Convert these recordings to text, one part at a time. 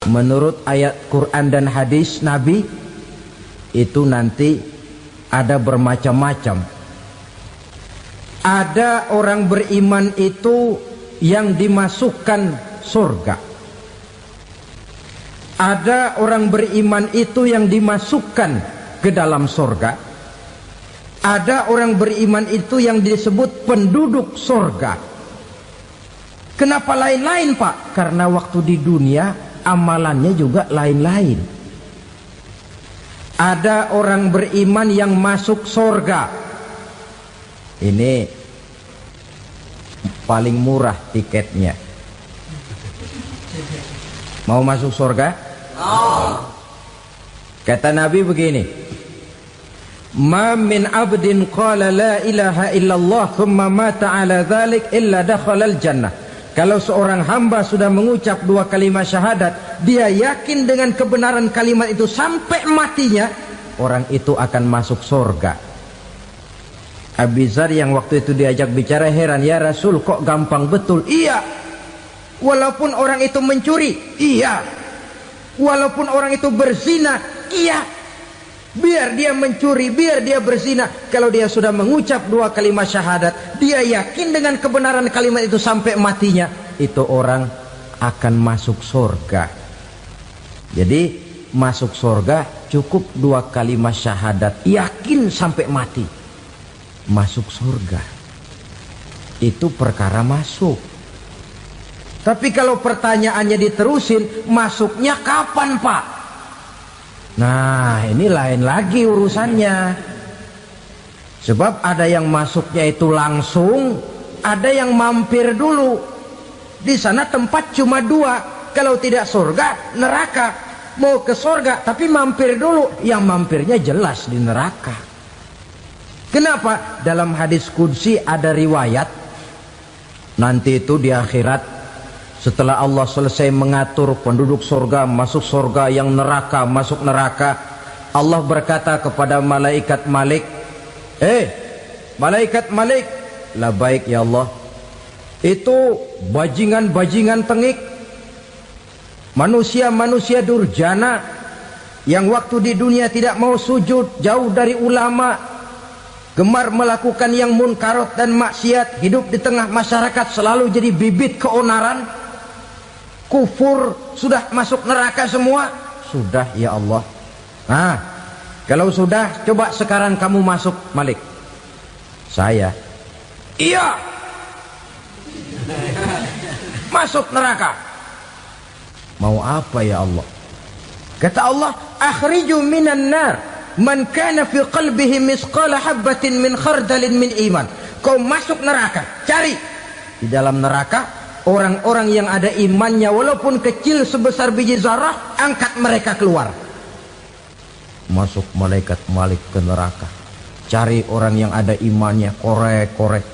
Menurut ayat Quran dan hadis Nabi itu nanti ada bermacam-macam. Ada orang beriman itu yang dimasukkan surga. Ada orang beriman itu yang dimasukkan ke dalam surga. Ada orang beriman itu yang disebut penduduk surga. Kenapa lain-lain, Pak? Karena waktu di dunia amalannya juga lain-lain. Ada orang beriman yang masuk surga. Ini paling murah tiketnya. Mau masuk surga? Kata Nabi begini, ma min abdin qala la ilaha illallah thumma mata ala dhalik illa dakhalal jannah. Kalau seorang hamba sudah mengucap dua kalimat syahadat, dia yakin dengan kebenaran kalimat itu sampai matinya, orang itu akan masuk surga. Abi Dzar yang waktu itu diajak bicara heran, ya Rasul kok gampang betul? Iya. Walaupun orang itu mencuri, iya. Walaupun orang itu berzina, iya. Biar dia mencuri, biar dia berzina, kalau dia sudah mengucap dua kalimat syahadat, dia yakin dengan kebenaran kalimat itu sampai matinya, itu orang akan masuk surga. Jadi masuk surga cukup dua kalimat syahadat, yakin sampai mati, masuk surga. Itu perkara masuk. Tapi kalau pertanyaannya diterusin, masuknya kapan, Pak? Nah, ini lain lagi urusannya. Sebab ada yang masuknya itu langsung, ada yang mampir dulu. Di sana tempat cuma dua, kalau tidak surga, neraka. Mau ke surga tapi mampir dulu, yang mampirnya jelas di neraka. Kenapa? Dalam hadis qudsi ada riwayat, nanti itu di akhirat, setelah Allah selesai mengatur penduduk surga masuk surga, yang neraka masuk neraka, Allah berkata kepada malaikat Malik, malaikat Malik, labaik ya Allah. Itu bajingan-bajingan tengik, manusia-manusia durjana yang waktu di dunia tidak mau sujud, jauh dari ulama, gemar melakukan yang munkarat dan maksiat, hidup di tengah masyarakat selalu jadi bibit keonaran, kufur, sudah masuk neraka semua. Sudah ya Allah. Nah, kalau sudah, coba sekarang kamu masuk, Malik. Saya, iya, masuk neraka. Mau apa ya Allah? Kata Allah, akhriju minan nar man kana fi qalbihi misqala habatin min khardalin min iman. Kau masuk neraka, cari di dalam neraka orang-orang yang ada imannya walaupun kecil sebesar biji zarah, angkat mereka keluar. Masuk malaikat Malik ke neraka, cari orang yang ada imannya, korek-korek.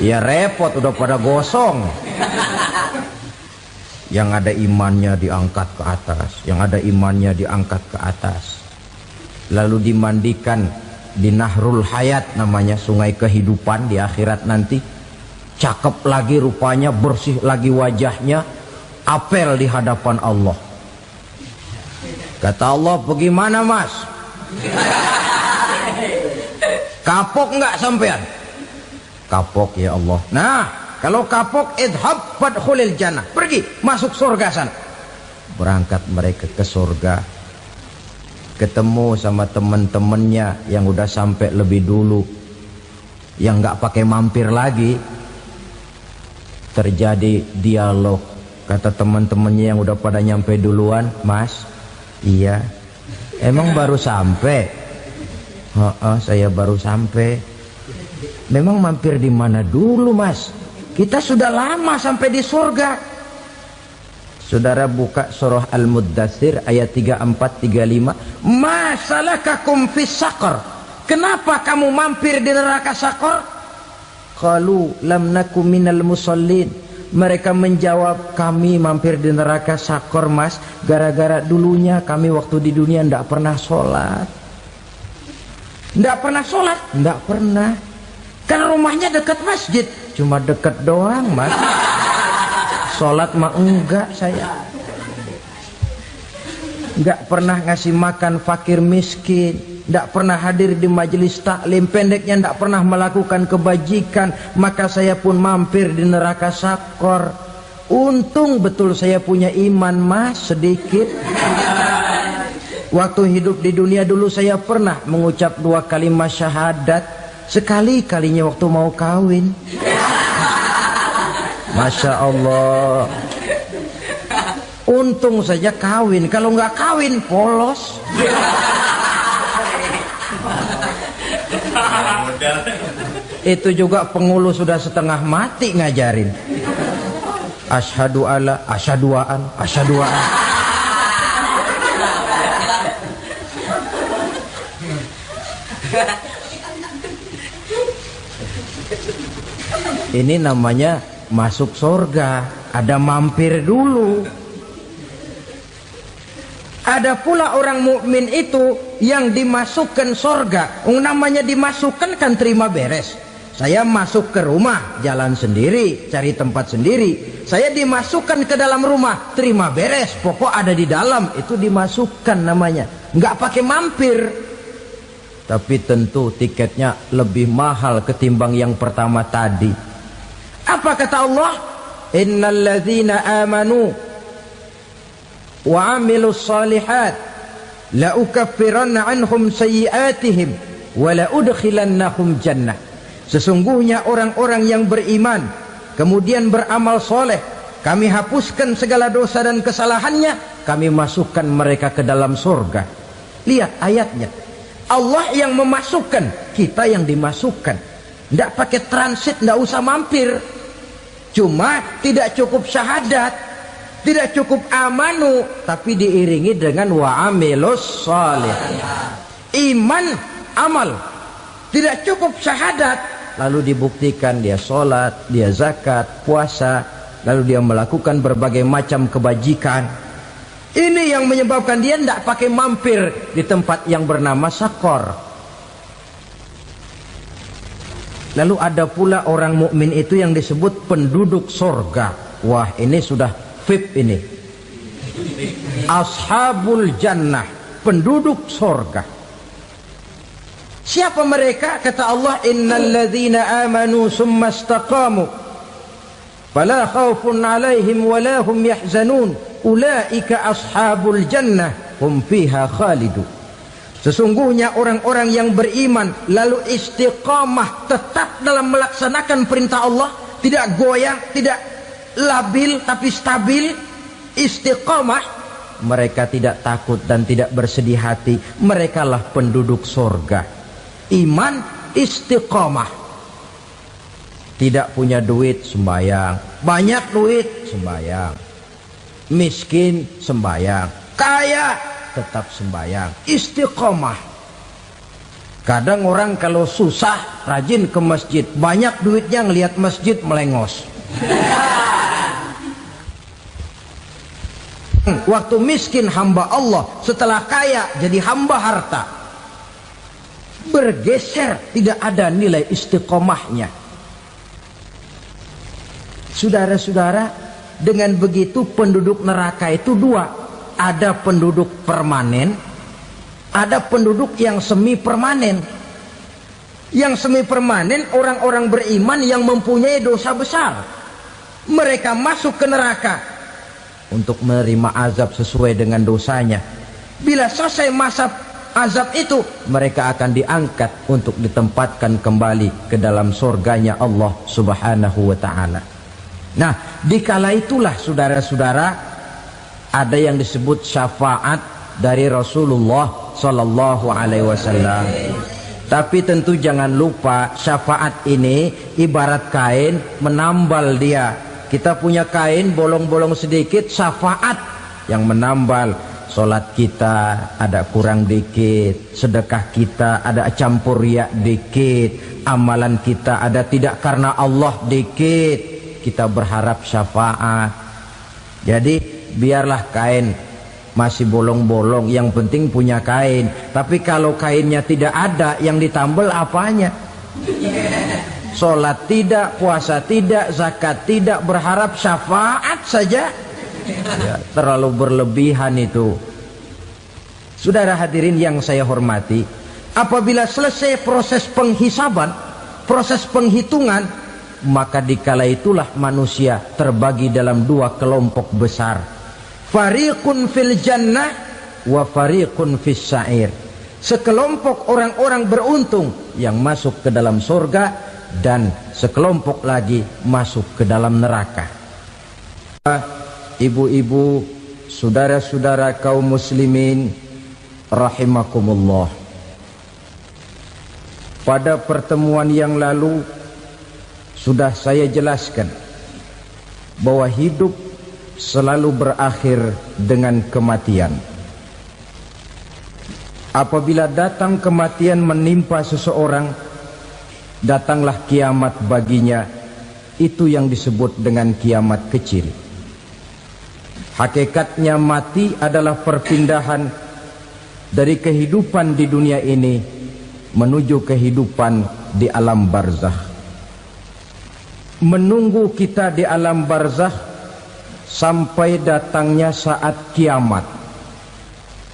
Ya repot, udah pada gosong. Yang ada imannya diangkat ke atas, yang ada imannya diangkat ke atas, lalu dimandikan di Nahrul Hayat, namanya sungai kehidupan di akhirat nanti. Cakep lagi rupanya, bersih lagi wajahnya, apel di hadapan Allah. Kata Allah, bagaimana mas? Kapok nggak sampean? Kapok ya Allah. Nah, kalau kapok, idhab fadkhulil jannah, pergi masuk surga sana. Berangkat mereka ke surga, ketemu sama teman-temannya yang udah sampai lebih dulu, yang nggak pakai mampir lagi. Terjadi dialog. Kata teman-temannya yang udah pada nyampe duluan, mas, iya, emang baru sampai? Saya baru sampai. Memang mampir di mana dulu mas? Kita sudah lama sampai di surga. Saudara buka surah Al-Muddatsir ayat 34-35. Ma salakakum fis saqar? Kenapa kamu mampir di neraka Saqar? Qalu lam nakum minal musallin. Mereka menjawab, kami mampir di neraka Saqar mas, gara-gara dulunya kami waktu di dunia ndak pernah sholat. Ndak pernah sholat? Ndak pernah. Kan rumahnya dekat masjid. Cuma dekat doang mas. Sholat mah enggak saya. Enggak pernah ngasih makan fakir miskin, enggak pernah hadir di majelis taklim, pendeknya enggak pernah melakukan kebajikan, maka saya pun mampir di neraka sakor. Untung betul saya punya iman mas sedikit. Waktu hidup di dunia dulu saya pernah mengucap 2 kalimat syahadat, sekali-kalinya waktu mau kawin. Masya Allah. Untung saja kawin, kalau nggak kawin polos. Itu juga pengulu sudah setengah mati ngajarin. Asyhadu alla, asyaduaan, asyaduaan. Ini namanya masuk surga, ada mampir dulu. Ada pula orang mukmin itu yang dimasukkan surga. Namanya dimasukkan kan terima beres. Saya masuk ke rumah, jalan sendiri, cari tempat sendiri. Saya dimasukkan ke dalam rumah, terima beres. Pokok ada di dalam, itu dimasukkan namanya. Nggak pakai mampir. Tapi tentu tiketnya lebih mahal ketimbang yang pertama tadi. Apa kata Allah? Innal ladzina amanu wa amilus salihat la ukaffiranna anhum sayyi'atihim wa la udkhilannahum jannah. Sesungguhnya orang-orang yang beriman kemudian beramal soleh, kami hapuskan segala dosa dan kesalahannya, kami masukkan mereka ke dalam surga. Lihat ayatnya, Allah yang memasukkan, kita yang dimasukkan. Tidak pakai transit, tidak usah mampir. Cuma tidak cukup syahadat, tidak cukup amanu, tapi diiringi dengan wa'amilus salih. Iman, amal. Tidak cukup syahadat, lalu dibuktikan dia sholat, dia zakat, puasa, lalu dia melakukan berbagai macam kebajikan. Ini yang menyebabkan dia tidak pakai mampir di tempat yang bernama sakor. Lalu ada pula orang mukmin itu yang disebut penduduk surga. Wah, ini sudah VIP ini. Ashabul jannah, penduduk surga. Siapa mereka? Kata Allah, innal ladzina amanu summa istaqamu fala khaufun 'alaihim wala hum yahzanun ulaika ashabul jannah hum fiha khalidun. Sesungguhnya orang-orang yang beriman lalu istiqamah, tetap dalam melaksanakan perintah Allah, tidak goyang, tidak labil tapi stabil, istiqamah, mereka tidak takut dan tidak bersedih hati. Merekalah penduduk surga. Iman, istiqamah. Tidak punya duit, sembayang. Banyak duit, sembayang. Miskin, sembayang. Kaya, tetap sembayang. Istiqamah. Kadang orang kalau susah rajin ke masjid, banyak duitnya ngelihat masjid melengos. Waktu miskin hamba Allah, setelah kaya jadi hamba harta. Bergeser, tidak ada nilai istiqomahnya. Saudara-saudara, dengan begitu penduduk neraka itu dua. Ada penduduk permanen, ada penduduk yang semi permanen. Yang semi permanen orang-orang beriman yang mempunyai dosa besar. Mereka masuk ke neraka untuk menerima azab sesuai dengan dosanya. Bila selesai masa azab itu, mereka akan diangkat untuk ditempatkan kembali ke dalam surganya Allah Subhanahu wa ta'ala. Nah, dikala itulah saudara-saudara, ada yang disebut syafaat dari Rasulullah Sallallahu Alaihi Wasallam. Tapi tentu jangan lupa, syafaat ini ibarat kain menambal dia. Kita punya kain bolong-bolong sedikit, syafaat yang menambal. Solat kita ada kurang dikit, sedekah kita ada campur riak dikit, amalan kita ada tidak karena Allah dikit, kita berharap syafaat. Jadi biarlah kain masih bolong-bolong, yang penting punya kain. Tapi kalau kainnya tidak ada, yang ditambal apanya? Sholat tidak, puasa tidak, zakat tidak, berharap syafaat saja. Ya, terlalu berlebihan itu. Saudara hadirin yang saya hormati, apabila selesai proses penghisaban, proses penghitungan, maka dikala itulah manusia terbagi dalam dua kelompok besar. Fariqun fil jannah wa fariqun fis sa'ir. Sekelompok orang-orang beruntung yang masuk ke dalam surga, dan sekelompok lagi masuk ke dalam neraka. Ibu-ibu, saudara-saudara kaum muslimin rahimakumullah. Pada pertemuan yang lalu sudah saya jelaskan bahwa hidup selalu berakhir dengan kematian. Apabila datang kematian menimpa seseorang, datanglah kiamat baginya. Itu yang disebut dengan kiamat kecil. Hakikatnya mati adalah perpindahan dari kehidupan di dunia ini menuju kehidupan di alam barzakh. Menunggu kita di alam barzakh sampai datangnya saat kiamat.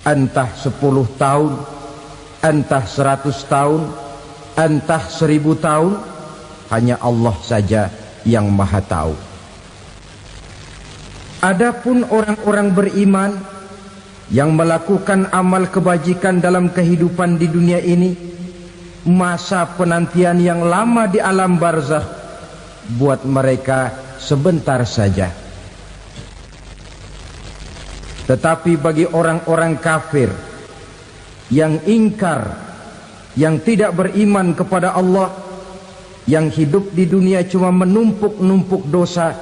Entah 10 tahun, entah 100 tahun, entah 1000 tahun, hanya Allah saja yang maha tahu. Adapun orang-orang beriman yang melakukan amal kebajikan dalam kehidupan di dunia ini, masa penantian yang lama di alam barzakh buat mereka sebentar saja. Tetapi bagi orang-orang kafir yang ingkar, yang tidak beriman kepada Allah, yang hidup di dunia cuma menumpuk-numpuk dosa,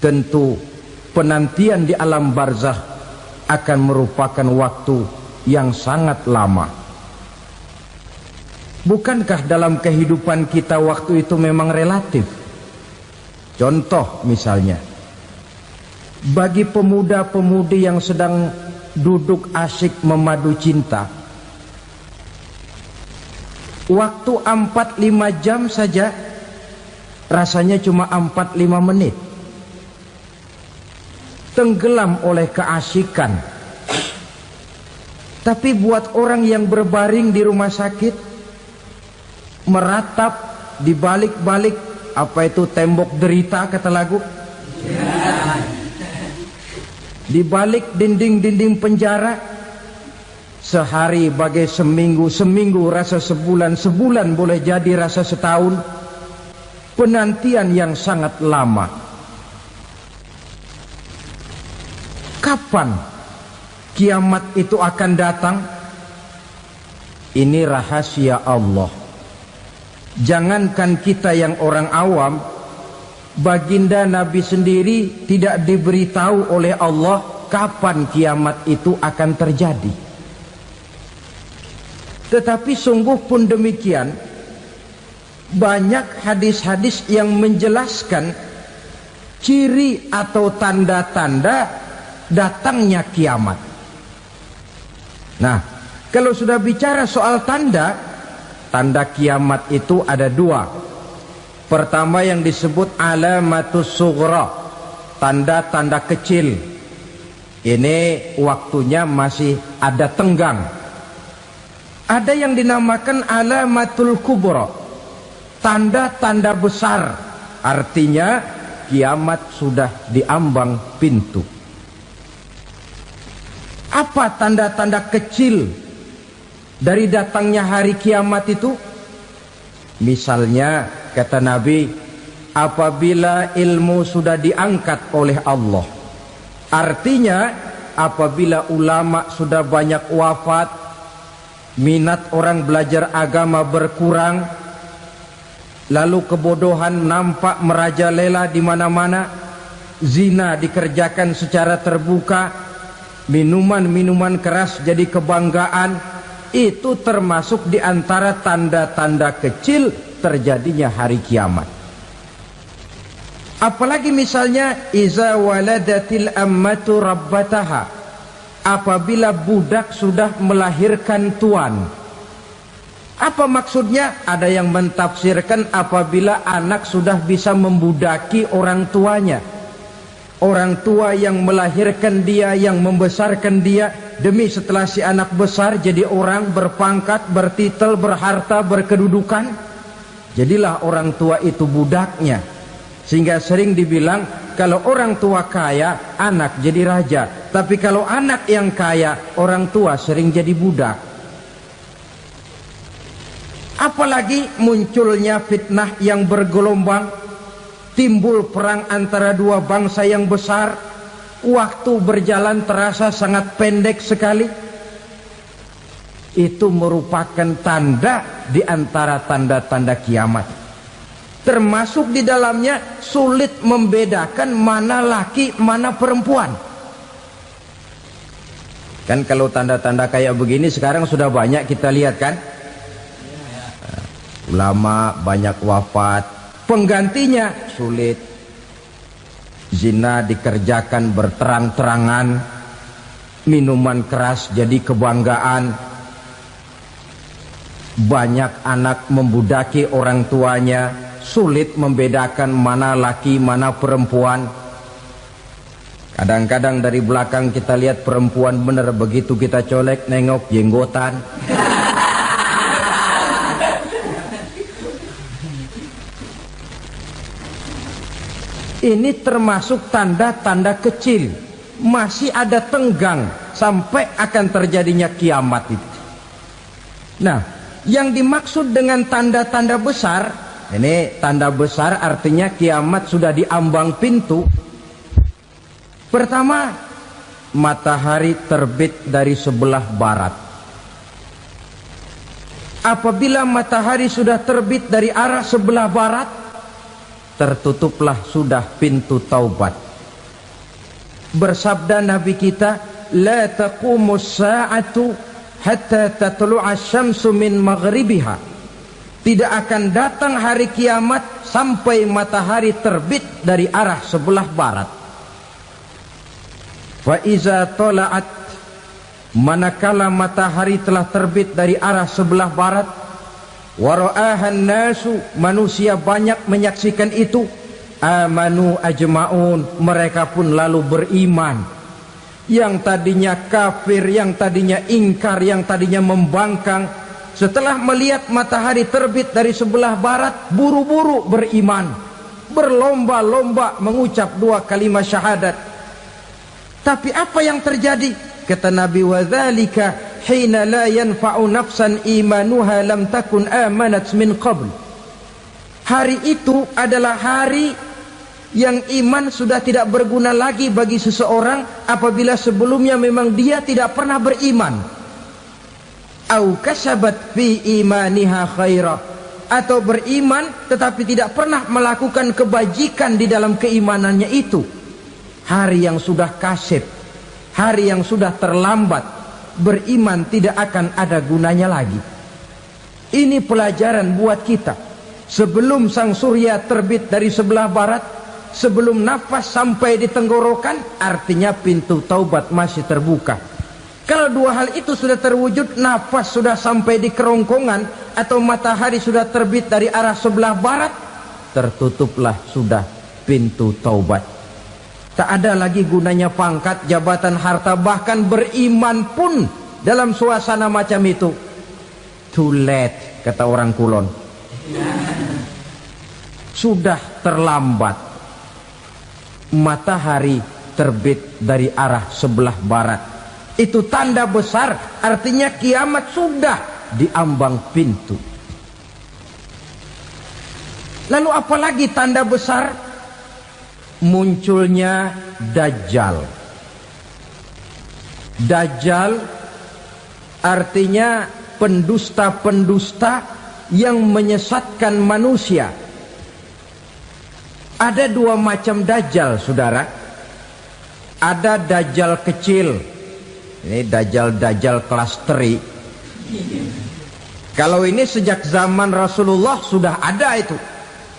tentu penantian di alam barzakh akan merupakan waktu yang sangat lama. Bukankah dalam kehidupan kita waktu itu memang relatif? Contoh misalnya, bagi pemuda-pemudi yang sedang duduk asyik memadu cinta, waktu 4-5 jam saja rasanya cuma 4-5 menit. Tenggelam oleh keasikan. Tapi buat orang yang berbaring di rumah sakit, meratap di balik-balik apa itu tembok derita kata lagu, di balik dinding-dinding penjara, sehari bagai seminggu, seminggu rasa sebulan, sebulan boleh jadi rasa setahun. Penantian yang sangat lama. Kapan kiamat itu akan datang? Ini rahasia Allah. Jangankan kita yang orang awam, baginda Nabi sendiri tidak diberitahu oleh Allah kapan kiamat itu akan terjadi. Tetapi sungguh pun demikian, banyak hadis-hadis yang menjelaskan ciri atau tanda-tanda datangnya kiamat. Nah, kalau sudah bicara soal tanda, tanda kiamat itu ada dua. Pertama yang disebut alamatus sughra, tanda-tanda kecil. Ini waktunya masih ada tenggang. Ada yang dinamakan alamatul kubra, tanda-tanda besar. Artinya kiamat sudah diambang pintu. Apa tanda-tanda kecil dari datangnya hari kiamat itu? Misalnya kata Nabi, apabila ilmu sudah diangkat oleh Allah, artinya apabila ulama sudah banyak wafat, minat orang belajar agama berkurang, lalu kebodohan nampak merajalela di mana-mana, zina dikerjakan secara terbuka, minuman-minuman keras jadi kebanggaan, itu termasuk di antara tanda-tanda kecil terjadinya hari kiamat. Apalagi misalnya iza waladatil ammatu rabbataha, apabila budak sudah melahirkan tuan. Apa maksudnya? Ada yang mentafsirkan apabila anak sudah bisa membudaki orang tuanya. Orang tua yang melahirkan dia, yang membesarkan dia, demi setelah si anak besar jadi orang berpangkat, bertitel, berharta, berkedudukan, jadilah orang tua itu budaknya. Sehingga sering dibilang kalau orang tua kaya, anak jadi raja. Tapi kalau anak yang kaya, orang tua sering jadi budak. Apalagi munculnya fitnah yang bergelombang, timbul perang antara dua bangsa yang besar, waktu berjalan terasa sangat pendek sekali. Itu merupakan tanda di antara tanda-tanda kiamat. Termasuk di dalamnya sulit membedakan mana laki, mana perempuan. Kan kalau tanda-tanda kayak begini sekarang sudah banyak kita lihat kan. Ulama banyak wafat, penggantinya sulit. Zina dikerjakan berterang-terangan, minuman keras jadi kebanggaan. Banyak anak membudaki orang tuanya, sulit membedakan mana laki mana perempuan. Kadang-kadang dari belakang kita lihat perempuan bener, begitu kita colek nengok jenggotan. Ini termasuk tanda-tanda kecil, masih ada tenggang sampai akan terjadinya kiamat itu. Nah, yang dimaksud dengan tanda-tanda besar, ini tanda besar artinya kiamat sudah di ambang pintu. Pertama, matahari terbit dari sebelah barat. Apabila matahari sudah terbit dari arah sebelah barat, tertutuplah sudah pintu taubat. Bersabda Nabi kita, la taqumus sa'atu hatta tatlu'a syamsu min maghribiha. Tidak akan datang hari kiamat sampai matahari terbit dari arah sebelah barat. Fa iza tala'at, manakala matahari telah terbit dari arah sebelah barat, wara'ahan nasu, manusia banyak menyaksikan itu, amanu ajma'un, mereka pun lalu beriman. Yang tadinya kafir, yang tadinya ingkar, yang tadinya membangkang, setelah melihat matahari terbit dari sebelah barat, buru-buru beriman, berlomba-lomba mengucap dua kalimat syahadat. Tapi apa yang terjadi? Kata Nabi, wa dzalika hina la yanfa'u nafsan imanuha lam takun amanat min qabl. Hari itu adalah hari yang iman sudah tidak berguna lagi bagi seseorang apabila sebelumnya memang dia tidak pernah beriman. Au kasabat fi imaniha khaira, atau beriman tetapi tidak pernah melakukan kebajikan di dalam keimanannya itu. Hari yang sudah kasib, hari yang sudah terlambat, beriman tidak akan ada gunanya lagi. Ini pelajaran buat kita. Sebelum sang surya terbit dari sebelah barat, sebelum nafas sampai di tenggorokan, artinya pintu taubat masih terbuka. Kalau dua hal itu sudah terwujud, nafas sudah sampai di kerongkongan atau matahari sudah terbit dari arah sebelah barat, tertutuplah sudah pintu taubat. Tak ada lagi gunanya pangkat, jabatan, harta, bahkan beriman pun dalam suasana macam itu too late, kata orang Kulon. Sudah terlambat. Matahari terbit dari arah sebelah barat. Itu tanda besar, artinya kiamat sudah di ambang pintu. Lalu apalagi tanda besar? Munculnya Dajjal. Dajjal artinya pendusta-pendusta yang menyesatkan manusia. Ada dua macam Dajjal, saudara. Ada Dajjal kecil. Ini Dajjal kelas teri. Kalau ini sejak zaman Rasulullah sudah ada itu.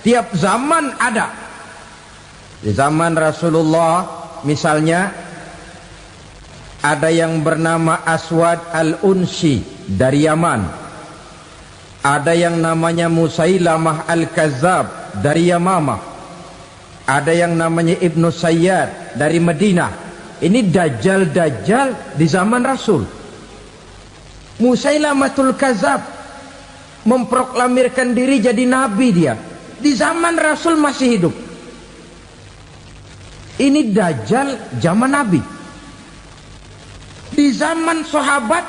Tiap zaman ada. Di zaman Rasulullah misalnya ada yang bernama Aswad al-Unsi dari Yaman. Ada yang namanya Musailamah Al-Kazzab dari Yamamah. Ada yang namanya Ibnu Sayyad dari Madinah. Ini dajjal-dajjal di zaman Rasul. Musailamatul Kazzab memproklamirkan diri jadi nabi dia. Di zaman Rasul masih hidup. Ini dajjal zaman Nabi. Di zaman sahabat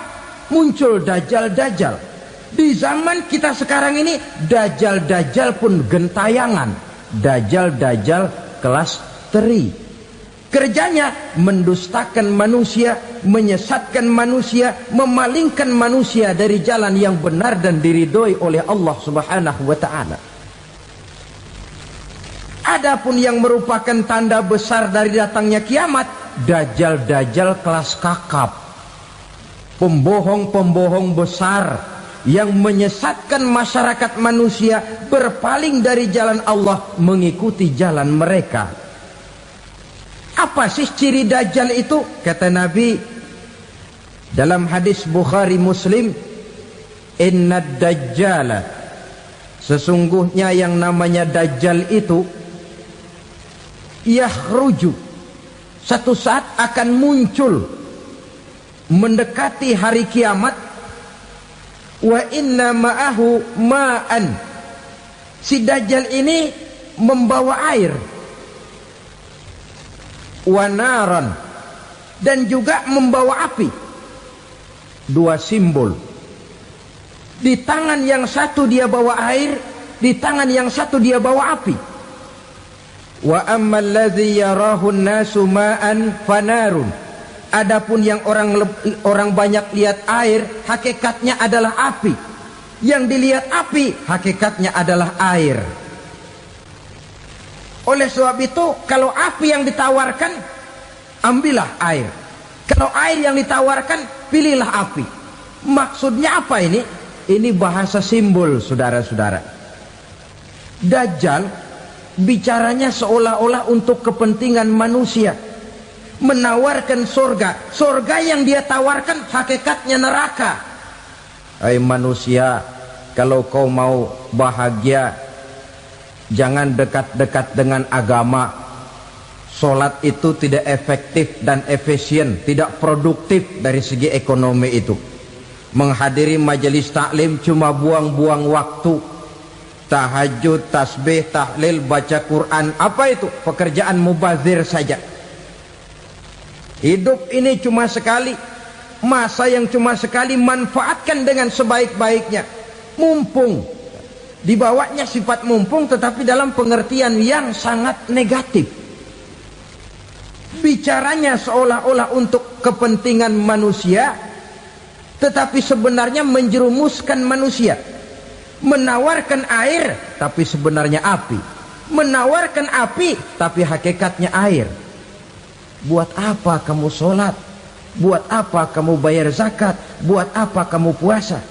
muncul dajjal-dajjal. Di zaman kita sekarang ini dajjal-dajjal pun gentayangan. Dajjal-dajjal kelas teri. Kerjanya mendustakan manusia, menyesatkan manusia, memalingkan manusia dari jalan yang benar dan diridhoi oleh Allah Subhanahu wa taala. Adapun yang merupakan tanda besar dari datangnya kiamat, dajjal-dajjal kelas kakap. Pembohong-pembohong besar yang menyesatkan masyarakat manusia berpaling dari jalan Allah mengikuti jalan mereka. Apa sih ciri dajjal itu? Kata Nabi dalam hadis Bukhari Muslim, innad dajjala, sesungguhnya yang namanya dajjal itu yakhruju, satu saat akan muncul mendekati hari kiamat. Wa inna ma'ahu ma'an, si dajjal ini membawa air. Wa naran, dan juga membawa api. Dua simbol. Di tangan yang satu dia bawa air, di tangan yang satu dia bawa api. Wa ammal ladzi yarahu an-nasu ma'an fanarun, adapun yang orang banyak lihat air, hakikatnya adalah api. Yang dilihat api, hakikatnya adalah air. Oleh sebab itu, kalau api yang ditawarkan, ambillah air. Kalau air yang ditawarkan, pilihlah api. Maksudnya apa ini? Ini bahasa simbol, saudara-saudara. Dajjal bicaranya seolah-olah untuk kepentingan manusia, menawarkan surga. Surga yang dia tawarkan hakikatnya neraka. Hai manusia, kalau kau mau bahagia, jangan dekat-dekat dengan agama. Solat itu tidak efektif dan efisien, tidak produktif dari segi ekonomi itu. Menghadiri majelis taklim cuma buang-buang waktu. Tahajud, tasbih, tahlil, baca Quran, apa itu? Pekerjaan mubazir saja. Hidup ini cuma sekali, masa yang cuma sekali, manfaatkan dengan sebaik-baiknya. Mumpung, dibawanya sifat mumpung, tetapi dalam pengertian yang sangat negatif. Bicaranya seolah-olah untuk kepentingan manusia, tetapi sebenarnya menjerumuskan manusia. Menawarkan air, tapi sebenarnya api. Menawarkan api, tapi hakikatnya air. Buat apa kamu sholat? Buat apa kamu bayar zakat? Buat apa kamu puasa?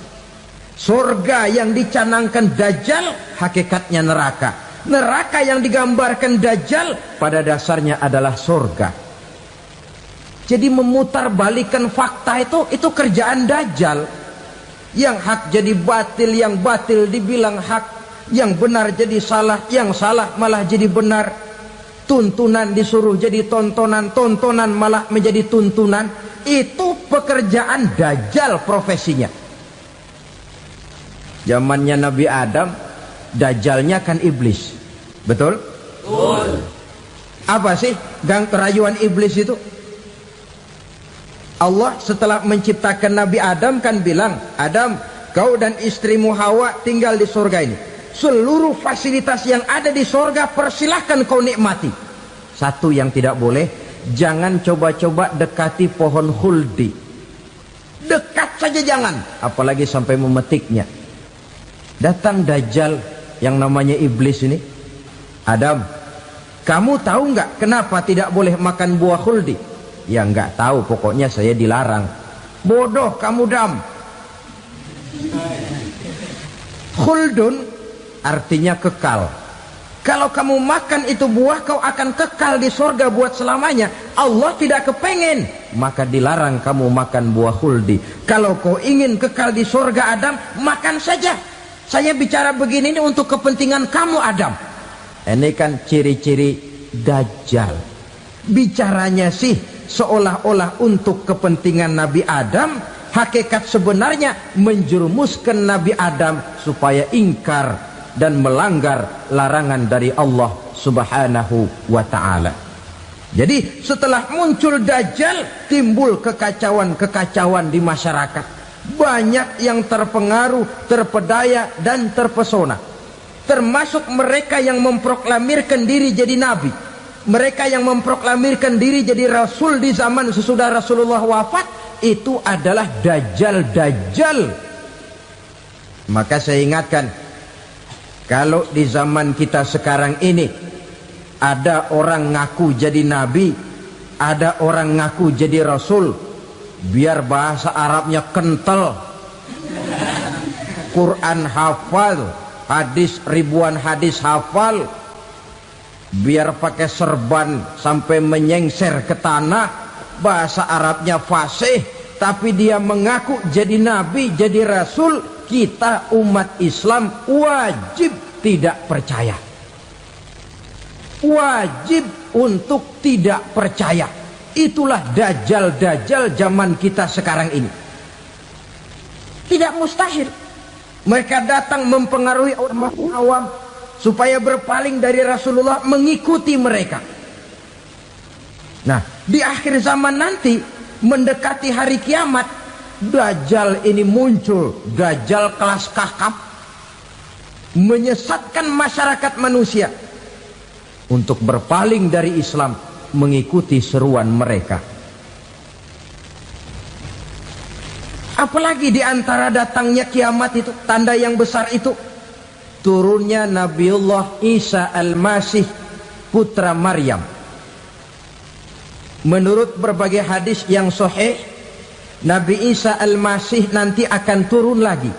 Surga yang dicanangkan Dajjal, hakikatnya neraka. Neraka yang digambarkan Dajjal, pada dasarnya adalah surga. Jadi memutarbalikan fakta itu kerjaan Dajjal. Yang hak jadi batil, yang batil dibilang hak, yang benar jadi salah, yang salah malah jadi benar. Tuntunan disuruh jadi tontonan, tontonan malah menjadi tuntunan. Itu pekerjaan Dajjal profesinya. Zamannya Nabi Adam, Dajjalnya kan iblis. Betul? Betul. Apa sih gang kerayuan iblis itu? Allah setelah menciptakan Nabi Adam kan bilang, Adam, kau dan istrimu Hawa tinggal di surga ini. Seluruh fasilitas yang ada di surga persilahkan kau nikmati. Satu yang tidak boleh, jangan coba-coba dekati pohon khuldi. Dekat saja jangan, apalagi sampai memetiknya. Datang Dajjal yang namanya iblis ini. Adam, kamu tahu nggak kenapa tidak boleh makan buah khuldi? Ya nggak tahu, pokoknya saya dilarang. Bodoh kamu Dam. Khuldun artinya kekal. Kalau kamu makan itu buah, kau akan kekal di surga buat selamanya. Allah tidak kepengen, maka dilarang kamu makan buah khuldi. Kalau kau ingin kekal di surga Adam, makan saja. Saya bicara begini ini untuk kepentingan kamu Adam. Ini kan ciri-ciri Dajjal. Bicaranya sih seolah-olah untuk kepentingan Nabi Adam, hakikat sebenarnya menjerumuskan Nabi Adam supaya ingkar dan melanggar larangan dari Allah Subhanahu wa ta'ala. Jadi setelah muncul Dajjal, timbul kekacauan-kekacauan di masyarakat. Banyak yang terpengaruh, terpedaya dan terpesona, termasuk mereka yang memproklamirkan diri jadi nabi, mereka yang memproklamirkan diri jadi rasul di zaman sesudah Rasulullah wafat. Itu adalah Dajjal. Maka saya ingatkan, kalau di zaman kita sekarang ini ada orang ngaku jadi nabi, ada orang ngaku jadi rasul, biar bahasa Arabnya kental, Quran hafal, hadis ribuan hadis hafal, biar pakai serban sampai menyengser ke tanah, bahasa Arabnya fasih, tapi dia mengaku jadi nabi, jadi rasul, kita umat Islam wajib tidak percaya, wajib untuk tidak percaya. Itulah Dajjal zaman kita sekarang ini. Tidak mustahil mereka datang mempengaruhi orang awam supaya berpaling dari Rasulullah, mengikuti mereka. Nah, di akhir zaman nanti, mendekati hari kiamat, Dajjal ini muncul. Dajjal kelas kakap, menyesatkan masyarakat manusia untuk berpaling dari Islam, mengikuti seruan mereka. Apalagi di antara datangnya kiamat itu, tanda yang besar itu, turunnya Nabiullah Isa Al-Masih, putra Maryam. Menurut berbagai hadis yang sahih, Nabi Isa Al-Masih nanti akan turun lagi,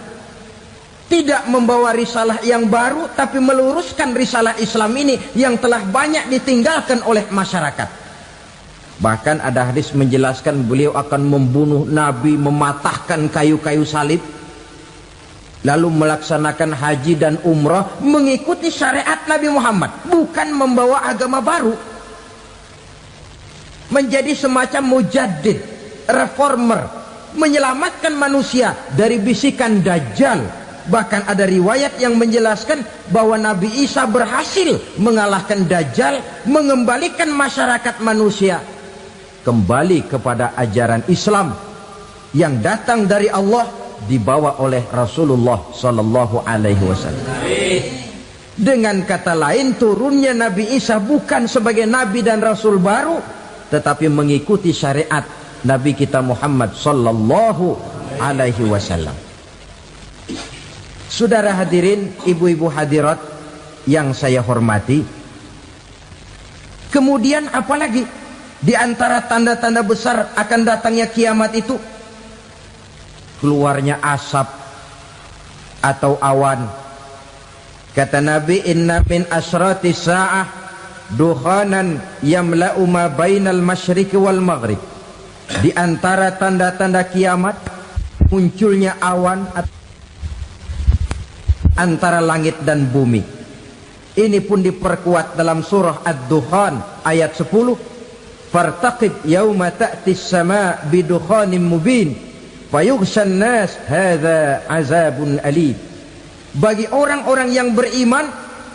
tidak membawa risalah yang baru, tapi meluruskan risalah Islam ini yang telah banyak ditinggalkan oleh masyarakat. Bahkan ada hadis menjelaskan beliau akan membunuh Nabi, mematahkan kayu-kayu salib, lalu melaksanakan haji dan umrah mengikuti syariat Nabi Muhammad, bukan membawa agama baru. Menjadi semacam mujaddid, reformer, menyelamatkan manusia dari bisikan Dajjal. Bahkan ada riwayat yang menjelaskan bahwa Nabi Isa berhasil mengalahkan Dajjal, mengembalikan masyarakat manusia kembali kepada ajaran Islam yang datang dari Allah, dibawa oleh Rasulullah Sallallahu Alaihi Wasallam. Dengan kata lain, turunnya Nabi Isa bukan sebagai Nabi dan Rasul baru, tetapi mengikuti syariat Nabi kita Muhammad Sallallahu Alaihi Wasallam. Saudara hadirin, ibu-ibu hadirat yang saya hormati, kemudian apalagi di antara tanda-tanda besar akan datangnya kiamat itu? Keluarnya asap atau awan. Kata Nabi, inna min asratis sa'ah dukhanan yamla'u ma bainal masyriqi wal maghrib. Di antara tanda-tanda kiamat, munculnya awan antara langit dan bumi. Ini pun diperkuat dalam surah Ad-Dukhan ayat 10. Fartaqib yauma ta'tis sama' bidukhanin mubin fayughshan nas hadza azabun alim. Bagi orang-orang yang beriman,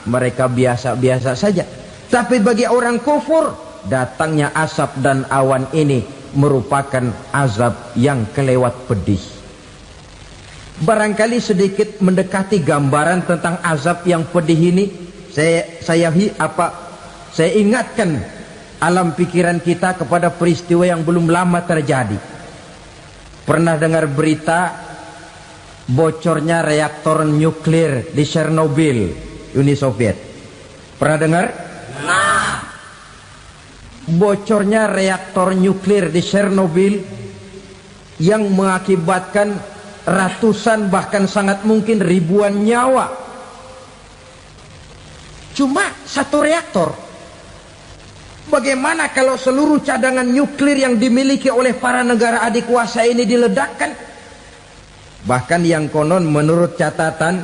mereka biasa-biasa saja. Tapi bagi orang kufur, datangnya asap dan awan ini merupakan azab yang kelewat pedih. Barangkali sedikit mendekati gambaran tentang azab yang pedih ini, saya ingatkan alam pikiran kita kepada peristiwa yang belum lama terjadi. Pernah dengar berita bocornya reaktor nuklir di Chernobyl, Uni Soviet? Pernah dengar? Nah, bocornya reaktor nuklir di Chernobyl yang mengakibatkan ratusan bahkan sangat mungkin ribuan nyawa. Cuma satu reaktor. Bagaimana kalau seluruh cadangan nuklir yang dimiliki oleh para negara adikuasa ini diledakkan? Bahkan yang konon menurut catatan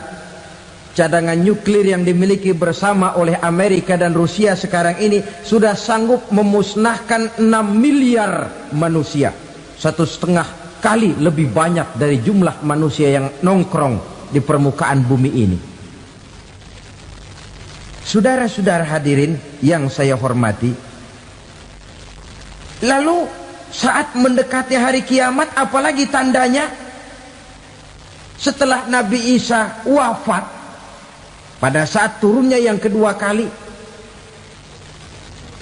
cadangan nuklir yang dimiliki bersama oleh Amerika dan Rusia sekarang ini sudah sanggup memusnahkan 6 miliar manusia, 1,5 kali lebih banyak dari jumlah manusia yang nongkrong di permukaan bumi ini. Saudara-saudara hadirin yang saya hormati, lalu saat mendekati hari kiamat, apalagi tandanya setelah Nabi Isa wafat, pada saat turunnya yang kedua kali,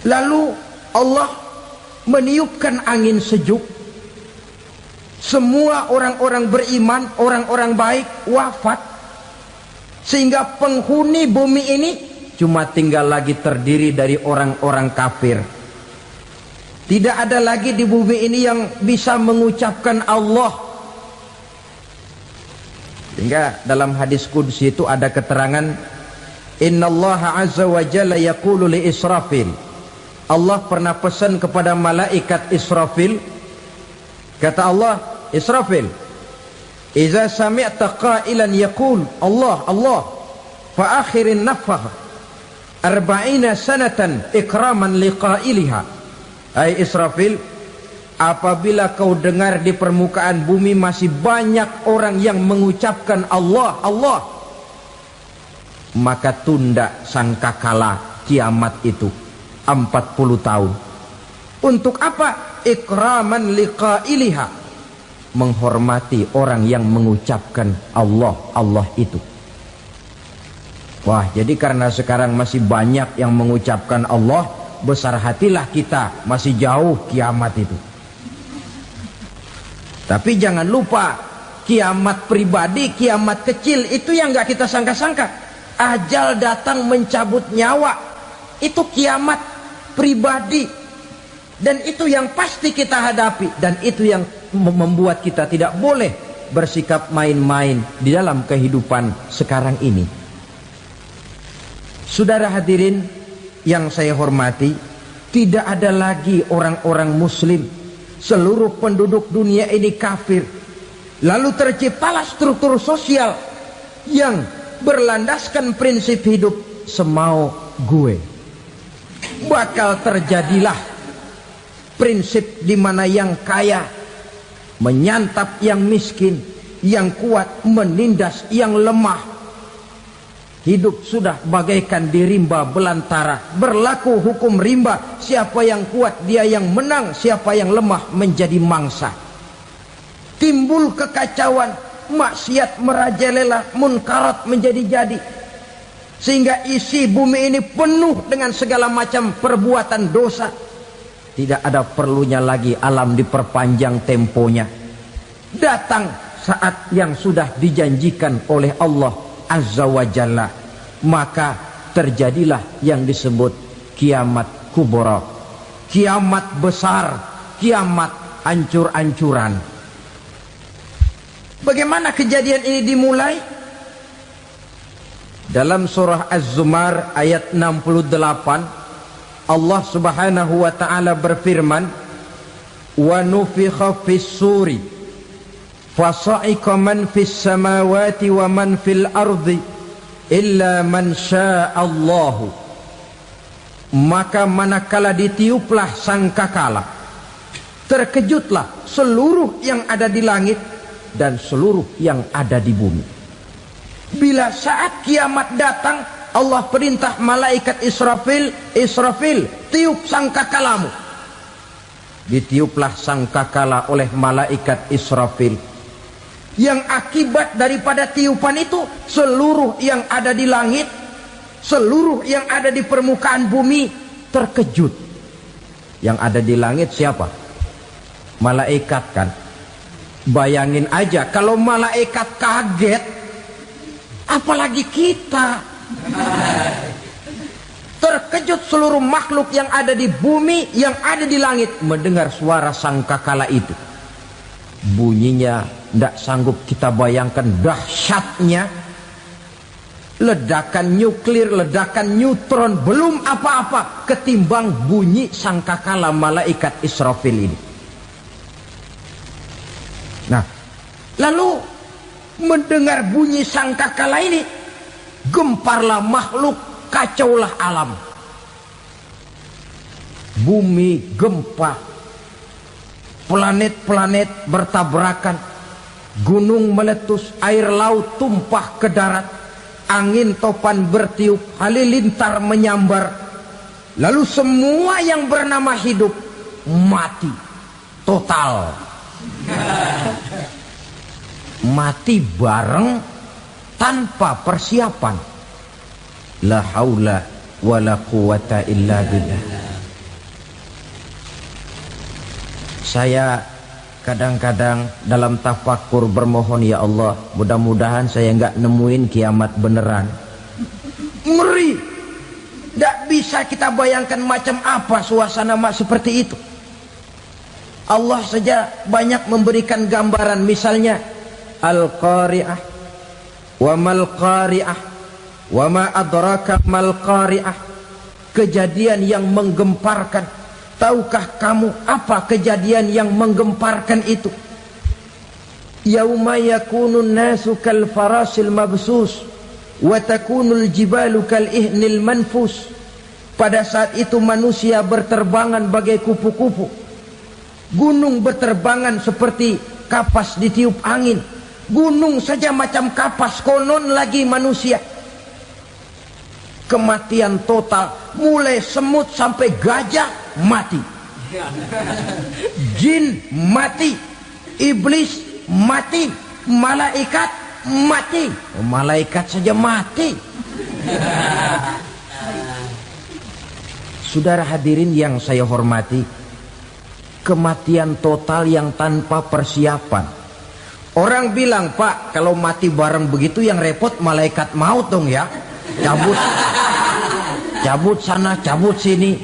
lalu Allah meniupkan angin sejuk, semua orang-orang beriman, orang-orang baik wafat, sehingga penghuni bumi ini cuma tinggal lagi terdiri dari orang-orang kafir. Tidak ada lagi di bumi ini yang bisa mengucapkan Allah. Sehingga dalam hadis qudsi itu ada keterangan, innallaha azza wa jalla yaqulu li Israfil. Allah pernah pesan kepada malaikat Israfil, kata Allah, Israfil, idza sami'ta qailan yaqul Allah Allah fa akhirin nafakh 40 sanatan ikraman liqailiha. Hai Israfil, apabila kau dengar di permukaan bumi masih banyak orang yang mengucapkan Allah Allah, maka tunda sangkakala kiamat itu 40 tahun. Untuk apa? Ikraman liqailiha, menghormati orang yang mengucapkan Allah Allah itu. Wah, jadi karena sekarang masih banyak yang mengucapkan Allah, besar hatilah kita, masih jauh kiamat itu. Tapi jangan lupa, kiamat pribadi, kiamat kecil itu yang gak kita sangka-sangka. Ajal datang mencabut nyawa, itu kiamat pribadi, dan itu yang pasti kita hadapi, dan itu yang membuat kita tidak boleh bersikap main-main di dalam kehidupan sekarang ini. Saudara hadirin yang saya hormati, tidak ada lagi orang-orang muslim. Seluruh penduduk dunia ini kafir. Lalu terciptalah struktur sosial yang berlandaskan prinsip hidup semau gue. Bakal terjadilah prinsip di mana yang kaya menyantap yang miskin, yang kuat menindas yang lemah. Hidup sudah bagaikan di rimba belantara, berlaku hukum rimba, siapa yang kuat dia yang menang, siapa yang lemah menjadi mangsa. Timbul kekacauan, maksiat merajalela, munkarat menjadi-jadi, sehingga isi bumi ini penuh dengan segala macam perbuatan dosa. Tidak ada perlunya lagi alam diperpanjang temponya. Datang saat yang sudah dijanjikan oleh Allah Azza wa Jalla, maka terjadilah yang disebut kiamat kubra, kiamat besar, kiamat ancur-ancuran. Bagaimana kejadian ini dimulai? Dalam surah Az-Zumar ayat 68, Allah Subhanahu wa taala berfirman, wa nufikha fis suri fasa'iqa man fis samawati wa man fil ardi illa man sya'allahu. Maka manakala ditiuplah sangkakala, terkejutlah seluruh yang ada di langit dan seluruh yang ada di bumi. Bila saat kiamat datang, Allah perintah malaikat Israfil, Israfil, tiup sangkakalamu. Ditiuplah sangkakala oleh malaikat Israfil. Yang akibat daripada tiupan itu, seluruh yang ada di langit, seluruh yang ada di permukaan bumi terkejut. Yang ada di langit siapa? Malaikat kan. Bayangin aja kalau malaikat kaget, apalagi kita. Terkejut seluruh makhluk yang ada di bumi, yang ada di langit mendengar suara sangkakala itu. Bunyinya tidak sanggup kita bayangkan dahsyatnya. Ledakan nuklir, ledakan neutron, belum apa-apa ketimbang bunyi sangkakala malaikat Israfil ini. Nah, lalu mendengar bunyi sangkakala ini, gemparlah makhluk, kacaulah alam. Bumi gempa, planet-planet bertabrakan, gunung meletus, air laut tumpah ke darat, angin topan bertiup, halilintar menyambar. Lalu semua yang bernama hidup mati total. Mati bareng tanpa persiapan. La haula wala quwata illa billah. Saya kadang-kadang dalam tafakur bermohon, ya Allah, mudah-mudahan saya nggak nemuin kiamat beneran. Ngeri. Tidak bisa kita bayangkan macam apa suasana seperti itu. Allah saja banyak memberikan gambaran, misalnya Al-Qari'ah, wa mal qari'ah, wa ma adraka mal qari'ah. Kejadian yang menggemparkan. Tahukah kamu apa kejadian yang menggemparkan itu? Yauma yakunun nasu kal farasil mabsus wa takunul jibalu kal ihnil manfus. Pada saat itu manusia berterbangan bagai kupu-kupu. Gunung berterbangan seperti kapas ditiup angin. Gunung saja macam kapas, konon lagi manusia. Kematian total, mulai semut sampai gajah mati, jin mati, iblis mati, malaikat mati. Malaikat saja mati. Saudara hadirin yang saya hormati, kematian total yang tanpa persiapan. Orang bilang, Pak, kalau mati bareng begitu yang repot malaikat maut dong ya. Cabut sana, cabut sini.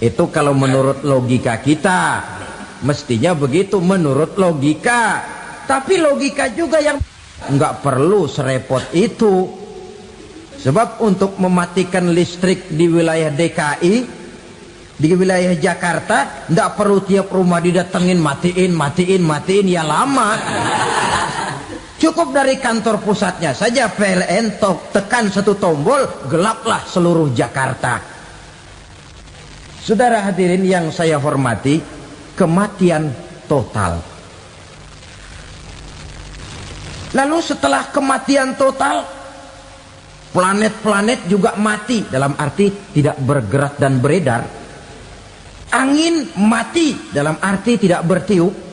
Itu kalau menurut logika kita, mestinya begitu menurut logika. Tapi logika juga yang nggak perlu serepot itu. Sebab untuk mematikan listrik di wilayah DKI, di wilayah Jakarta, nggak perlu tiap rumah didatengin matiin, ya lama. Cukup dari kantor pusatnya saja PLN tekan satu tombol, gelaplah seluruh Jakarta. Saudara hadirin yang saya hormati, kematian total. Lalu setelah kematian total, planet-planet juga mati, dalam arti tidak bergerak dan beredar. Angin mati, dalam arti tidak bertiup.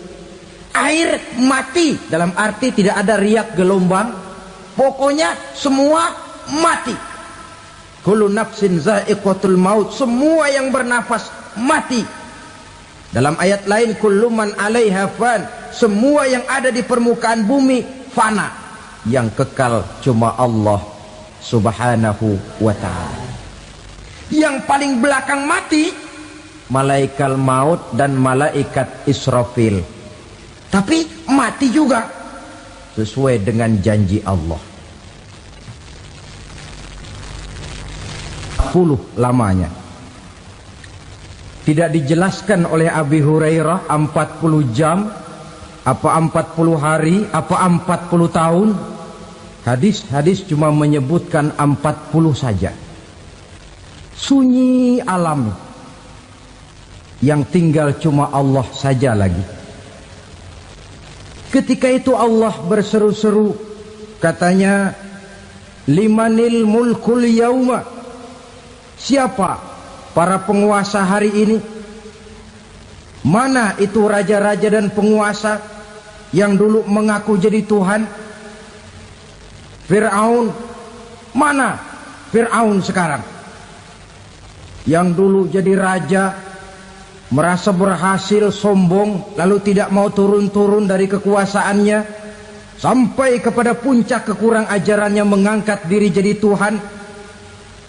Air mati, dalam arti tidak ada riak gelombang. Pokoknya semua mati. Kullu nafsin za'iqatul maut. Semua yang bernafas mati. Dalam ayat lain, kullu man 'alaiha fan. Semua yang ada di permukaan bumi fana. Yang kekal cuma Allah Subhanahu wa ta'ala. Yang paling belakang mati malaikat maut dan malaikat Israfil. Tapi mati juga sesuai dengan janji Allah. 10 lamanya. Tidak dijelaskan oleh Abi Hurairah 40 jam, apa 40 hari, apa 40 tahun. Hadis-hadis cuma menyebutkan 40 saja. Sunyi alam, yang tinggal cuma Allah saja lagi. Ketika itu Allah berseru-seru, katanya, limanil mulkul yauma. Siapa para penguasa hari ini? Mana itu raja-raja dan penguasa yang dulu mengaku jadi Tuhan? Fir'aun. Mana Fir'aun sekarang? Yang dulu jadi raja, merasa berhasil, sombong, lalu tidak mau turun-turun dari kekuasaannya, sampai kepada puncak kekurang ajarannya mengangkat diri jadi Tuhan.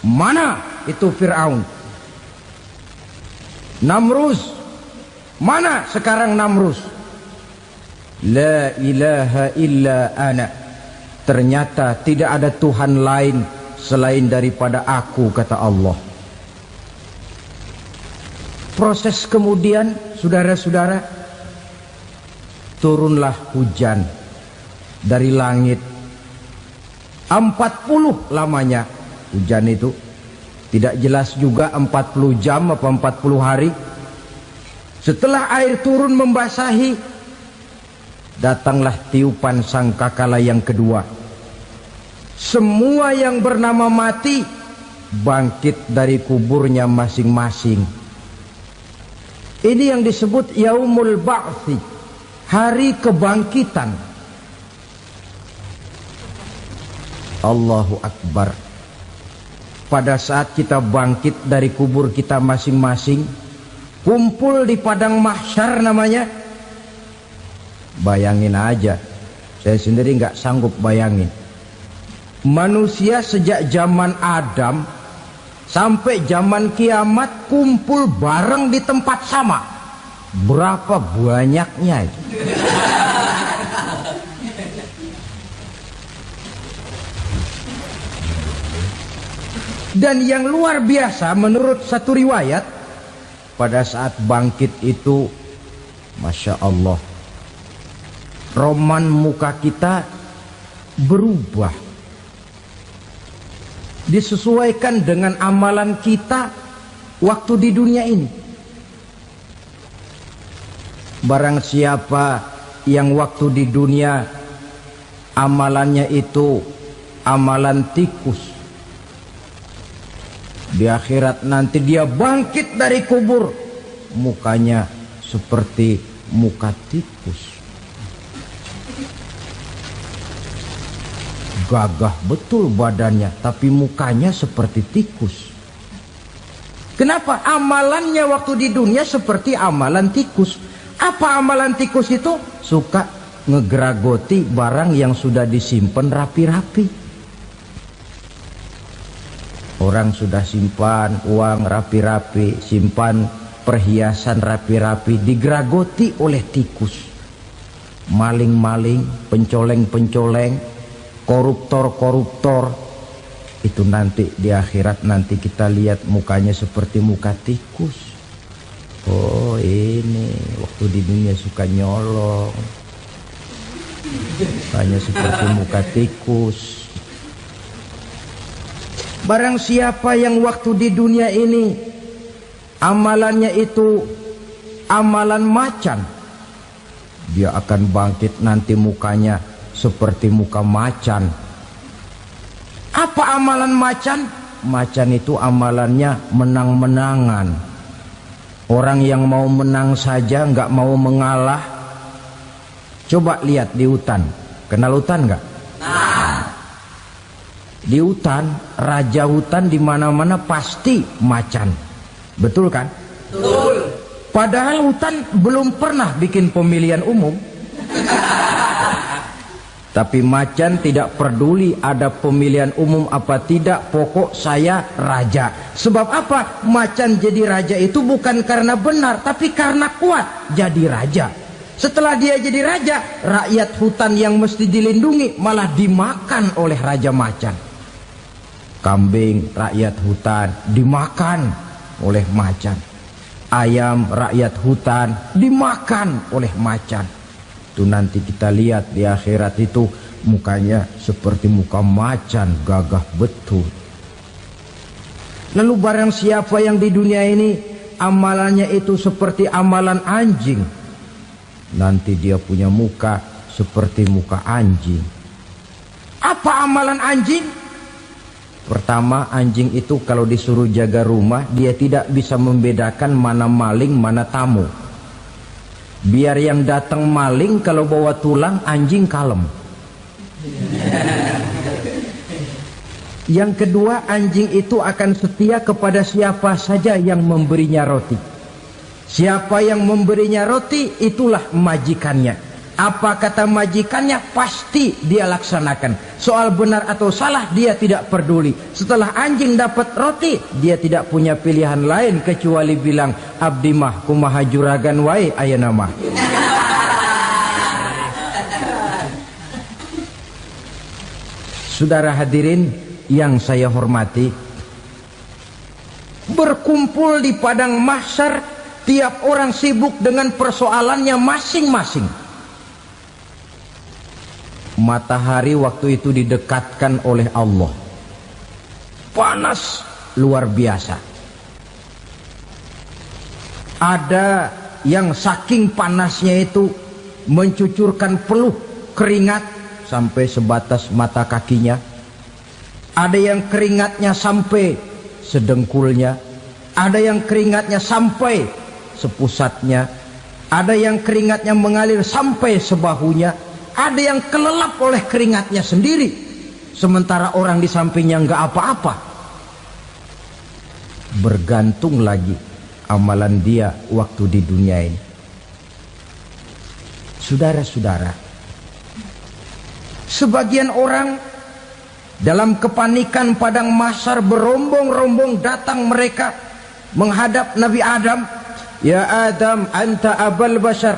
Mana itu Fir'aun? Namrus. Mana sekarang Namrus? La ilaha illa ana. Ternyata tidak ada Tuhan lain selain daripada aku, kata Allah. Proses kemudian, saudara-saudara, turunlah hujan dari langit. 40 lamanya hujan itu. Tidak jelas juga 40 jam apa 40 hari. Setelah air turun membasahi, datanglah tiupan sangkakala yang kedua. Semua yang bernama mati bangkit dari kuburnya masing-masing. Ini yang disebut Yaumul Ba'thi, hari kebangkitan. Allahu Akbar. Pada saat kita bangkit dari kubur kita masing-masing, kumpul di padang mahsyar namanya. Bayangin aja, saya sendiri nggak sanggup bayangin. Manusia sejak zaman Adam sampai zaman kiamat kumpul bareng di tempat sama. Berapa banyaknya itu? Dan yang luar biasa menurut satu riwayat, pada saat bangkit itu, Masya Allah, roman muka kita berubah, disesuaikan dengan amalan kita waktu di dunia ini. Barang siapa yang waktu di dunia amalannya itu amalan tikus, di akhirat nanti dia bangkit dari kubur, mukanya seperti muka tikus. Gagah betul badannya, tapi mukanya seperti tikus. Kenapa? Amalannya waktu di dunia seperti amalan tikus. Apa amalan tikus itu? Suka ngegeragoti barang yang sudah disimpan rapi-rapi. Orang sudah simpan uang rapi-rapi, simpan perhiasan rapi-rapi, digeragoti oleh tikus. Maling-maling, pencoleng-pencoleng, koruptor-koruptor. Itu nanti di akhirat nanti kita lihat mukanya seperti muka tikus. Oh ini waktu di dunia suka nyolong, mukanya seperti muka tikus. Barang siapa yang waktu di dunia ini amalannya itu amalan macan, dia akan bangkit nanti mukanya seperti muka macan. Apa amalan macan? Macan itu amalannya menang-menangan. Orang yang mau menang saja nggak mau mengalah. Coba lihat di hutan. Kenal hutan nggak? Di hutan, raja hutan di mana-mana pasti macan. Betul kan? Betul. Padahal hutan belum pernah bikin pemilihan umum. Tapi macan tidak peduli ada pemilihan umum apa tidak, pokok saya raja. Sebab apa? Macan jadi raja itu bukan karena benar, tapi karena kuat jadi raja. Setelah dia jadi raja, rakyat hutan yang mesti dilindungi malah dimakan oleh raja macan. Kambing rakyat hutan dimakan oleh macan. Ayam rakyat hutan dimakan oleh macan. Itu nanti kita lihat di akhirat itu mukanya seperti muka macan, gagah betul. Lalu barang siapa yang di dunia ini amalannya itu seperti amalan anjing, nanti dia punya muka seperti muka anjing. Apa amalan anjing? Pertama, anjing itu kalau disuruh jaga rumah, dia tidak bisa membedakan mana maling, mana tamu. Biar yang datang maling, kalau bawa tulang, anjing kalem. Yang kedua, anjing itu akan setia kepada siapa saja yang memberinya roti. Siapa yang memberinya roti, itulah majikannya. Apa kata majikannya, pasti dia laksanakan. Soal benar atau salah, dia tidak peduli. Setelah anjing dapat roti, dia tidak punya pilihan lain kecuali bilang, abdi mah kumaha juragan wae ayeuna mah. Saudara hadirin yang saya hormati, berkumpul di padang mahsyar, tiap orang sibuk dengan persoalannya masing-masing. Matahari waktu itu didekatkan oleh Allah, panas luar biasa. Ada yang saking panasnya itu mencucurkan peluh keringat sampai sebatas mata kakinya. Ada yang keringatnya sampai sedengkulnya, ada yang keringatnya sampai sepusatnya, ada yang keringatnya mengalir sampai sebahunya, ada yang kelelap oleh keringatnya sendiri, sementara orang di sampingnya nggak apa-apa. Bergantung lagi amalan dia waktu di dunia ini. Saudara-saudara, sebagian orang dalam kepanikan padang mahsyar berombong-rombong datang mereka menghadap Nabi Adam. Ya Adam, anta abal bashar.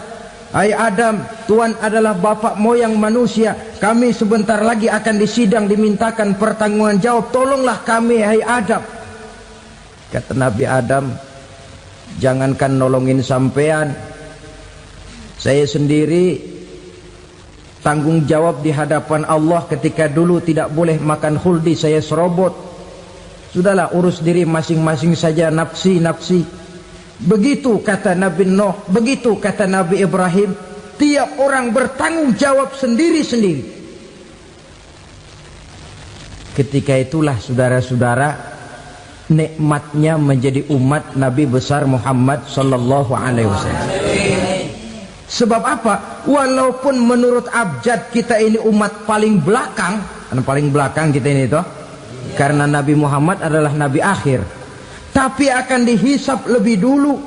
Hai Adam, Tuhan adalah bapak moyang manusia. Kami sebentar lagi akan disidang, dimintakan pertanggungan jawab. Tolonglah kami, hai Adam. Kata Nabi Adam, jangankan nolongin sampean, saya sendiri tanggung jawab di hadapan Allah. Ketika dulu tidak boleh makan khuldi, saya serobot. Sudahlah, urus diri masing-masing saja, nafsi. Begitu kata Nabi Nuh, begitu kata Nabi Ibrahim. Tiap orang bertanggung jawab sendiri-sendiri. Ketika itulah saudara-saudara, nikmatnya menjadi umat Nabi besar Muhammad sallallahu alaihi wasallam. Sebab apa? Walaupun menurut abjad kita ini umat paling belakang, paling belakang kita ini toh, karena Nabi Muhammad adalah Nabi akhir, tapi akan dihisap lebih dulu,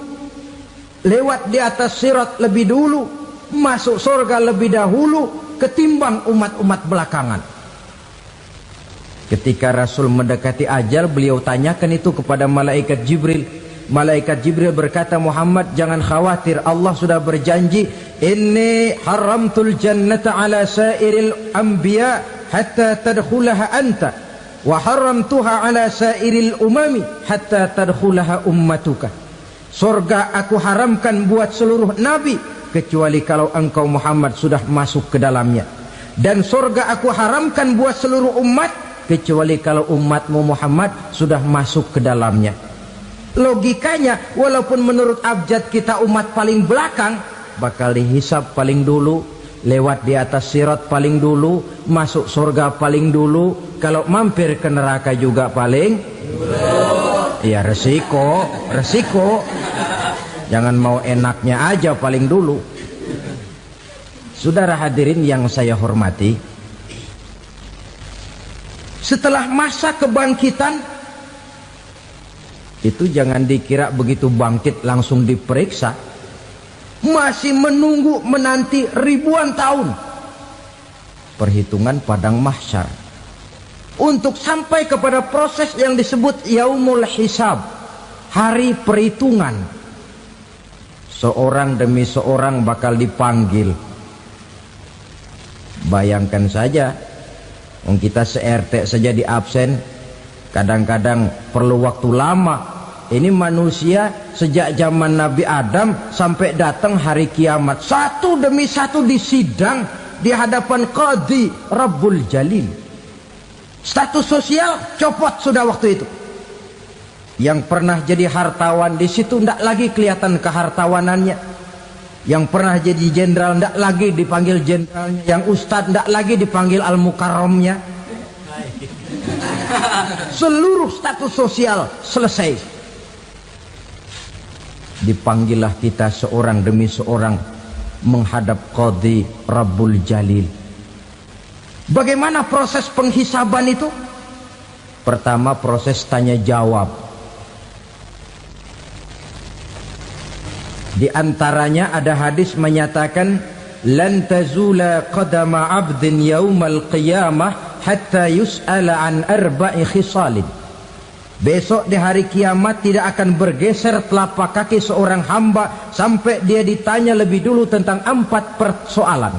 lewat di atas sirat lebih dulu, masuk surga lebih dahulu ketimbang umat-umat belakangan. Ketika Rasul mendekati ajal, beliau tanyakan itu kepada malaikat Jibril. Malaikat Jibril berkata, Muhammad jangan khawatir, Allah sudah berjanji, inni haramtul jannata ala sairil anbiya hatta tadkhulaha anta, wa haramtuha ala sairil umami hatta tadkhulaha ummatuka. Surga aku haramkan buat seluruh nabi kecuali kalau engkau Muhammad sudah masuk ke dalamnya, dan surga aku haramkan buat seluruh umat kecuali kalau umatmu Muhammad sudah masuk ke dalamnya. Logikanya, walaupun menurut abjad kita umat paling belakang, bakal dihisap paling dulu, lewat di atas sirat paling dulu, masuk surga paling dulu, kalau mampir ke neraka juga paling dulu. Ya resiko. Jangan mau enaknya aja paling dulu. Saudara hadirin yang saya hormati, setelah masa kebangkitan itu jangan dikira begitu bangkit langsung diperiksa. Masih menunggu menanti ribuan tahun perhitungan padang mahsyar untuk sampai kepada proses yang disebut yaumul hisab, hari perhitungan. Seorang demi seorang bakal dipanggil. Bayangkan saja, kita se-RT saja di absen, kadang-kadang perlu waktu lama. Ini manusia sejak zaman Nabi Adam sampai datang hari kiamat, satu demi satu disidang di hadapan Qadhi Rabbul Jalil. Status sosial copot sudah waktu itu. Yang pernah jadi hartawan di situ tidak lagi kelihatan kehartawanannya. Yang pernah jadi jenderal tidak lagi dipanggil jenderalnya. Yang ustadz tidak lagi dipanggil al-mukarramnya. Seluruh status sosial selesai. Dipanggillah kita seorang demi seorang menghadap Qadhi Rabbul Jalil. Bagaimana proses penghisaban itu? Pertama, proses tanya jawab. Di antaranya ada hadis menyatakan, lan tazula qadama 'abdin yaumal qiyamah hatta yus'ala an arba'i khisalin. Besok di hari kiamat tidak akan bergeser telapak kaki seorang hamba sampai dia ditanya lebih dulu tentang 4 persoalan.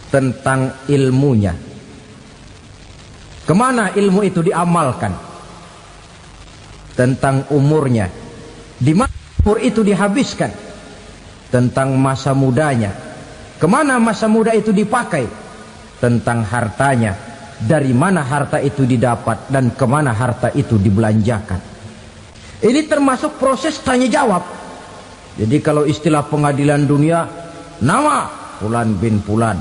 Tentang ilmunya, kemana ilmu itu diamalkan. Tentang umurnya, di mana umur itu dihabiskan. Tentang masa mudanya, kemana masa muda itu dipakai. tentang hartanya, dari mana harta itu didapat dan kemana harta itu dibelanjakan. Ini termasuk proses tanya jawab. Jadi kalau istilah pengadilan dunia, nama Fulan bin Fulan.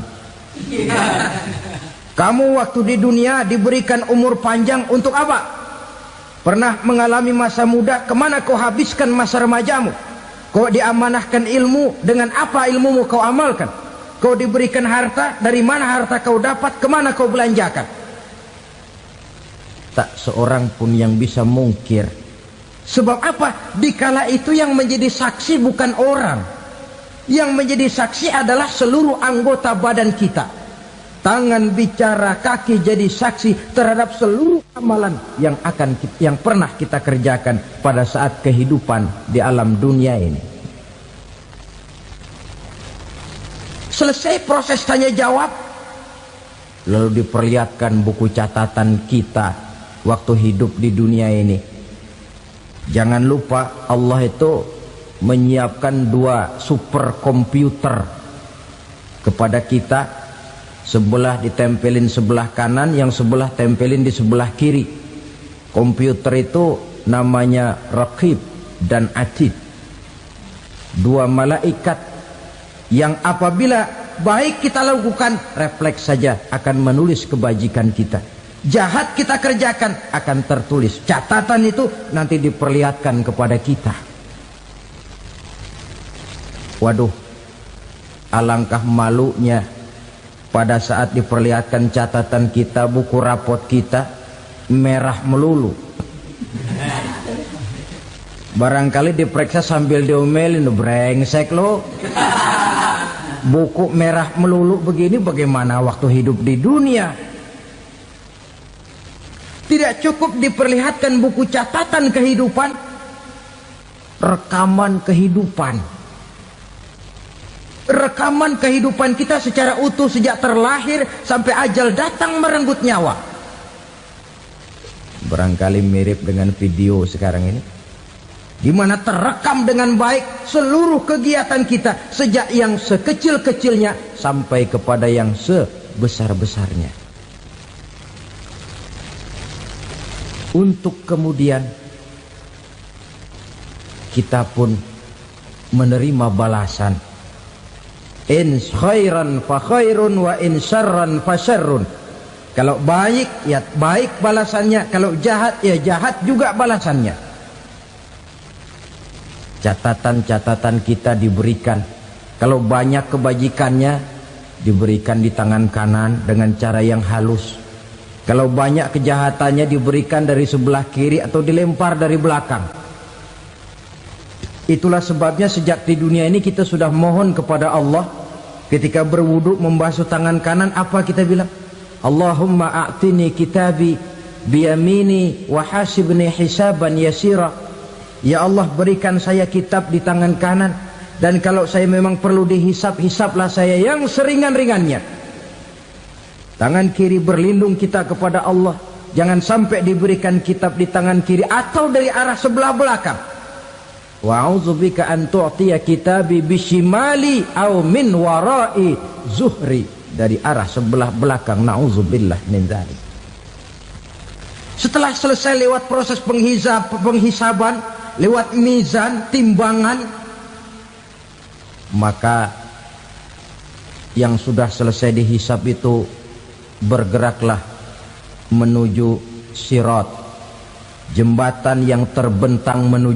Kamu waktu di dunia diberikan umur panjang untuk apa? Pernah mengalami masa muda, kemana kau habiskan masa remajamu? Kau diamanahkan ilmu, dengan apa ilmumu kau amalkan? Kau diberikan harta, dari mana harta kau dapat, kemana kau belanjakan? Tak seorang pun yang bisa mungkir. Sebab apa? Dikala itu yang menjadi saksi bukan orang. Yang menjadi saksi adalah seluruh anggota badan kita. Tangan bicara, kaki jadi saksi terhadap seluruh amalan yang pernah kita kerjakan pada saat kehidupan di alam dunia ini. Selesai proses tanya jawab, lalu diperlihatkan buku catatan kita waktu hidup di dunia ini. Jangan lupa Allah itu menyiapkan 2 superkomputer kepada kita. Sebelah ditempelin sebelah kanan, yang sebelah tempelin di sebelah kiri. Komputer itu namanya Raqib dan Atid. 2 malaikat yang apabila baik kita lakukan, refleks saja akan menulis kebajikan kita. Jahat kita kerjakan, akan tertulis. Catatan itu nanti diperlihatkan kepada kita. Waduh, alangkah malunya pada saat diperlihatkan catatan kita, buku rapot kita merah melulu. Barangkali diperiksa sambil diomelin, brengsek lo. Buku merah melulu begini, bagaimana waktu hidup di dunia? Tidak cukup diperlihatkan buku catatan kehidupan, rekaman kehidupan. Rekaman kehidupan kita secara utuh sejak terlahir sampai ajal datang merenggut nyawa. Barangkali mirip dengan video sekarang ini, di mana terekam dengan baik seluruh kegiatan kita, sejak yang sekecil-kecilnya sampai kepada yang sebesar-besarnya. Untuk kemudian kita pun menerima balasan. In khairan fa khairun wa in syarran fa syarrun. Kalau baik ya baik balasannya, kalau jahat ya jahat juga balasannya. Catatan-catatan kita diberikan. Kalau banyak kebajikannya diberikan di tangan kanan dengan cara yang halus. Kalau banyak kejahatannya diberikan dari sebelah kiri atau dilempar dari belakang. Itulah sebabnya sejak di dunia ini kita sudah mohon kepada Allah. Ketika berwudu membasuh tangan kanan, apa kita bilang? Allahumma a'tini kitabi biyamini wa hasibni hisaban yasira. Ya Allah, berikan saya kitab di tangan kanan, dan kalau saya memang perlu dihisap, hisaplah saya yang seringan-ringannya. Tangan kiri berlindung kita kepada Allah. Jangan sampai diberikan kitab di tangan kiri atau dari arah sebelah belakang. Wa a'udzubika an tu'tiya kitabi bishimali aw min wara'i zuhri, dari arah sebelah belakang. Na'udzubillah min dzalik. Setelah selesai lewat proses penghisaban, lewat mizan, timbangan, maka yang sudah selesai dihisab itu bergeraklah menuju sirat, jembatan yang terbentang menuju